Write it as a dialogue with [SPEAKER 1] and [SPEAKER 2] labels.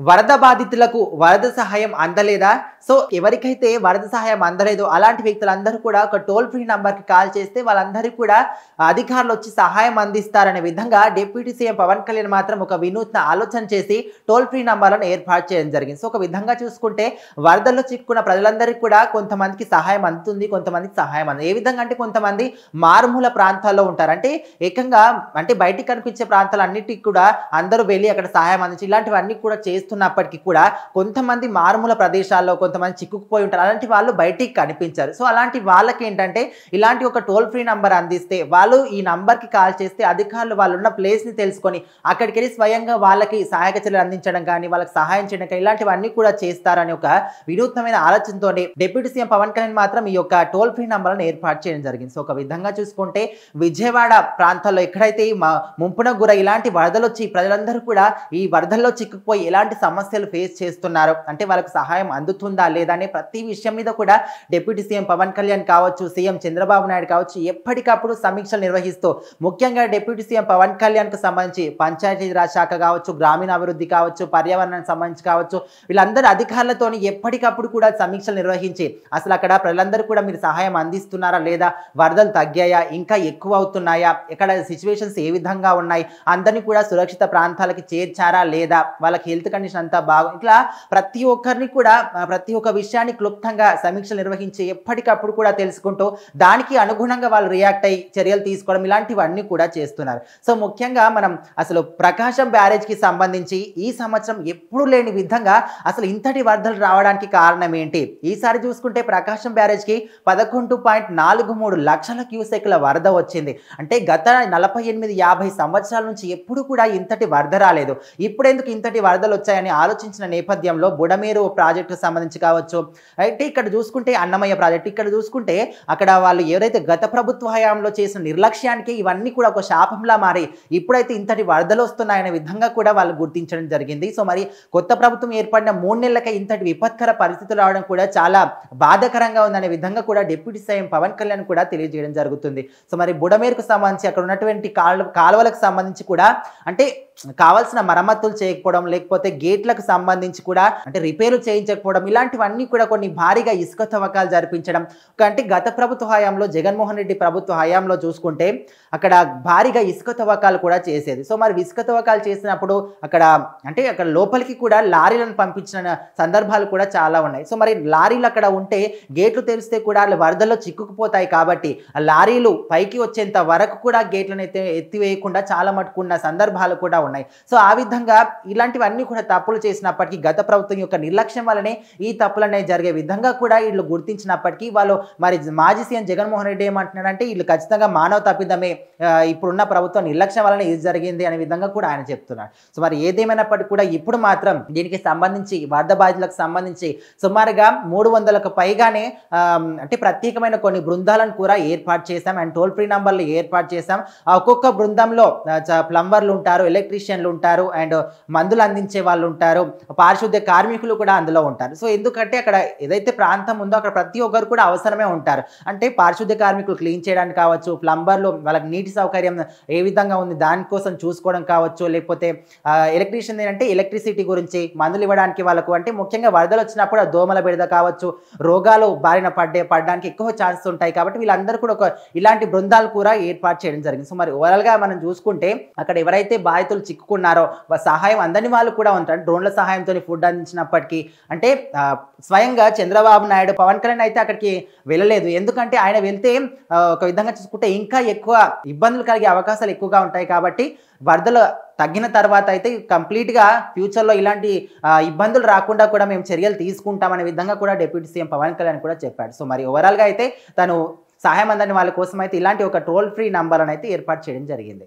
[SPEAKER 1] వరద బాధితులకు వరద సహాయం అందలేదా? సో ఎవరికైతే వరద సహాయం అందలేదో అలాంటి వ్యక్తులందరూ కూడా ఒక టోల్ ఫ్రీ నంబర్‌కి కాల్ చేస్తే వాళ్ళందరికీ కూడా అధికారులు వచ్చి సహాయం అందిస్తారనే విధంగా డిప్యూటీ సీఎం పవన్ కళ్యాణ్ మాత్రం ఒక వినూత్న ఆలోచన చేసి టోల్ ఫ్రీ నంబర్‌లను ఏర్పాటు చేయడం జరిగింది. సో ఒక విధంగా చూసుకుంటే వరదల్లో చిక్కుకున్న ప్రజలందరికీ కూడా కొంతమందికి సహాయం అందుతుంది, కొంతమందికి సహాయం అందదు. ఏ విధంగా అంటే కొంతమంది మారుమూల ప్రాంతాల్లో ఉంటారు. అంటే ఏకంగా అంటే బయటికి కనిపించే ప్రాంతాలన్నిటికి కూడా అందరూ వెళ్లి అక్కడ సహాయం అందించి ఇలాంటివన్నీ కూడా చేస్తున్నప్పటికీ కూడా కొంతమంది మారుమూల ప్రదేశాల్లో కొంతమంది చిక్కుకుపోయి ఉంటారు. అలాంటి వాళ్ళు బయటికి కనిపించారు. సో అలాంటి వాళ్ళకి ఏంటంటే ఇలాంటి ఒక టోల్ ఫ్రీ నంబర్ అందిస్తే వాళ్ళు ఈ నంబర్‌కి కాల్ చేస్తే అధికారులు వాళ్ళున్న ప్లేస్‌ని తెలుసుకొని అక్కడికెళ్ళి స్వయంగా వాళ్ళకి సహాయక చర్యలు అందించడం కానీ, వాళ్ళకి సహాయం చేయడం కానీ ఇలాంటివన్నీ కూడా చేస్తారని ఒక వినూత్నమైన ఆలోచనతోనే డిప్యూటీ సీఎం పవన్ కళ్యాణ్ మాత్రం ఈ యొక్క టోల్ ఫ్రీ నంబర్‌లను ఏర్పాటు చేయడం జరిగింది. సో ఒక విధంగా చూసుకుంటే విజయవాడ ప్రాంతాల్లో ఎక్కడైతే ముంపున గుర ఇలాంటి వరదలొచ్చి ప్రజలందరూ కూడా ఈ వరదల్లో చిక్కుకుపోయి ఎలాంటి సమస్యలు ఫేస్ చేస్తున్నారు, అంటే వాళ్ళకి సహాయం అందుతుందా లేదా అనే ప్రతి విషయం మీద కూడా డిప్యూటీ సీఎం పవన్ కళ్యాణ్ కావచ్చు, సీఎం చంద్రబాబు నాయుడు కావచ్చు ఎప్పటికప్పుడు సమీక్షలు నిర్వహిస్తూ ముఖ్యంగా డిప్యూటీ సీఎం పవన్ కళ్యాణ్‌కు సంబంధించి పంచాయతీరాజ్ శాఖ కావచ్చు, గ్రామీణాభివృద్ధి కావచ్చు, పర్యావరణానికి సంబంధించి కావచ్చు వీళ్ళందరూ అధికారులతోని ఎప్పటికప్పుడు కూడా సమీక్షలు నిర్వహించి అసలు అక్కడ ప్రజలందరూ కూడా మీరు సహాయం అందిస్తున్నారా లేదా, వరదలు తగ్గాయా, ఇంకా ఎక్కువ అవుతున్నాయా, ఇక్కడ సిచ్యువేషన్స్ ఏ విధంగా ఉన్నాయి, అందరినీ కూడా సురక్షిత ప్రాంతాలకి చేర్చారా లేదా, వాళ్ళకి హెల్త్ కండిషన్ అంతా ఇట్లా ప్రతి ఒక్కరిని కూడా ప్రతి ఒక్క విషయాన్ని క్లుప్తంగా సమీక్షలు నిర్వహించి ఎప్పటికప్పుడు కూడా తెలుసుకుంటూ దానికి అనుగుణంగా వాళ్ళు రియాక్ట్ అయ్యి చర్యలు తీసుకోవడం ఇలాంటివన్నీ కూడా చేస్తున్నారు. సో ముఖ్యంగా మనం అసలు ప్రకాశం బ్యారేజ్కి సంబంధించి ఈ సంవత్సరం ఎప్పుడు లేని విధంగా అసలు ఇంతటి వరదలు రావడానికి కారణం ఏంటి, ఈసారి చూసుకుంటే ప్రకాశం బ్యారేజ్కి 11.43 లక్షల క్యూసెక్ల వరద వచ్చింది. అంటే గత 48-50 సంవత్సరాల నుంచి ఎప్పుడు కూడా ఇంతటి వరద రాలేదు. ఇప్పుడెందుకు ఇంతటి వరదలు వచ్చాయని ఆలోచించిన నేపథ్యంలో బుడమేరు ప్రాజెక్టుకు సంబంధించి కావచ్చు, అయితే ఇక్కడ చూసుకుంటే అన్నమయ్య ప్రాజెక్టు, ఇక్కడ చూసుకుంటే అక్కడ వాళ్ళు ఎవరైతే గత ప్రభుత్వ హయాంలో చేసిన నిర్లక్ష్యానికి ఇవన్నీ కూడా ఒక శాపంలా మారి ఇప్పుడైతే ఇంతటి వరదలు వస్తున్నాయనే విధంగా కూడా వాళ్ళు గుర్తించడం జరిగింది. సో మరి కొత్త ప్రభుత్వం ఏర్పడిన 3 నెలలకే ఇంతటి విపత్కర పరిస్థితులు రావడం కూడా చాలా బాధాకరంగా ఉందనే విధంగా కూడా డిప్యూటీ సీఎం పవన్ కళ్యాణ్ కూడా తెలియజేయడం జరుగుతుంది. సో మరి బుడమేరుకు సంబంధించి అక్కడ ఉన్నటువంటి కాలువలకు సంబంధించి కూడా అంటే కావాల్సిన మరమ్మతులు చేయకపోవడం, లేకపోతే గేట్లకు సంబంధించి కూడా అంటే రిపేర్లు చేయించకపోవడం ఇలాంటివన్నీ కూడా కొన్ని భారీగా ఇసుక తవ్వకాలు జరిపించడం. అంటే గత ప్రభుత్వ హయాంలో జగన్మోహన్ రెడ్డి ప్రభుత్వ హయాంలో చూసుకుంటే అక్కడ భారీగా ఇసుక తవ్వకాలు కూడా చేసేది. సో మరి ఇసుక తవ్వకాలు చేసినప్పుడు అక్కడ అంటే అక్కడ లోపలికి కూడా లారీలను పంపించిన సందర్భాలు కూడా చాలా ఉన్నాయి. సో మరి లారీలు అక్కడ ఉంటే గేట్లు తెరిస్తే కూడా వరదల్లో చిక్కుకుపోతాయి కాబట్టి ఆ లారీలు పైకి వచ్చేంత వరకు కూడా గేట్లను ఎత్తివేయకుండా చాలా మటుకున్న సందర్భాలు కూడా ఉన్నాయి. సో ఆ విధంగా ఇలాంటివన్నీ కూడా తప్పులు చేసినప్పటికీ గత ప్రభుత్వం యొక్క నిర్లక్ష్యం వల్లనే ఈ తప్పులనే జరిగే విధంగా కూడా వీళ్ళు గుర్తించినప్పటికీ వాళ్ళు మరి మాజీ సీఎం జగన్మోహన్ రెడ్డి ఏమంటున్నాడంటే వీళ్ళు ఖచ్చితంగా మానవ తప్పిదమే, ఇప్పుడున్న ప్రభుత్వం నిర్లక్ష్యం వల్లనే ఇది జరిగింది అనే విధంగా కూడా ఆయన చెప్తున్నాడు. సో మరి ఏదేమైనప్పటికీ కూడా ఇప్పుడు మాత్రం దీనికి సంబంధించి వరద బాధితులకు సంబంధించి సుమారుగా 300కు పైగానే అంటే ప్రత్యేకమైన కొన్ని బృందాలను కూడా ఏర్పాటు చేశాం అండ్ టోల్ ఫ్రీ నంబర్లు ఏర్పాటు చేశాం. ఒక్కొక్క బృందంలో ప్లంబర్లు ఉంటారు, ఎలక్ట్రీషియన్లు ఉంటారు అండ్ మందులు అందించే వాళ్ళు ఉంటారు, పారిశుద్ధ్య కార్మికులు కూడా అందులో ఉంటారు. సో ఎందుకంటే అక్కడ ఏదైతే ప్రాంతం ఉందో అక్కడ ప్రతి ఒక్కరు కూడా అవసరమే ఉంటారు. అంటే పారిశుద్ధ్య కార్మికులు క్లీన్ చేయడానికి కావచ్చు, ప్లంబర్లు వాళ్ళకి నీటి సౌకర్యం ఏ విధంగా ఉంది దానికోసం చూసుకోవడం కావచ్చు, లేకపోతే ఎలక్ట్రీషియన్ ఏంటంటే ఎలక్ట్రిసిటీ గురించి మందులు ఇవ్వడానికి వాళ్ళకు అంటే ముఖ్యంగా వరదలు వచ్చినప్పుడు దోమల బెడద కావచ్చు, రోగాలు బారిన పడడానికి ఎక్కువ ఛాన్సెస్ ఉంటాయి కాబట్టి వీళ్ళందరూ కూడా ఇలాంటి బృందాలు కూడా ఏర్పాటు చేయడం జరిగింది. సో మరి ఓవరాల్గా మనం చూసుకుంటే అక్కడ ఎవరైతే బాధితులు చిక్కుకున్నారో సహాయం అందని వాళ్ళు కూడా ఉంటారు. డ్రోన్ల సహాయంతో ఫుడ్ అందించినప్పటికీ అంటే స్వయంగా చంద్రబాబు నాయుడు పవన్ కళ్యాణ్ అయితే అక్కడికి వెళ్ళలేదు. ఎందుకంటే ఆయన వెళ్తే ఒక విధంగా చూసుకుంటే ఇంకా ఎక్కువ ఇబ్బందులు కలిగే అవకాశాలు ఎక్కువగా ఉంటాయి కాబట్టి వరదలు తగ్గిన తర్వాత అయితే కంప్లీట్గా ఫ్యూచర్లో ఇలాంటి ఇబ్బందులు రాకుండా కూడా మేము చర్యలు తీసుకుంటామనే విధంగా కూడా డిప్యూటీ సీఎం పవన్ కళ్యాణ్ కూడా చెప్పాడు. సో మరి ఓవరాల్గా అయితే తను సహాయం అందని వాళ్ళ కోసం అయితే ఇలాంటి ఒక టోల్ ఫ్రీ నంబర్ అని అయితే ఏర్పాటు చేయడం జరిగింది.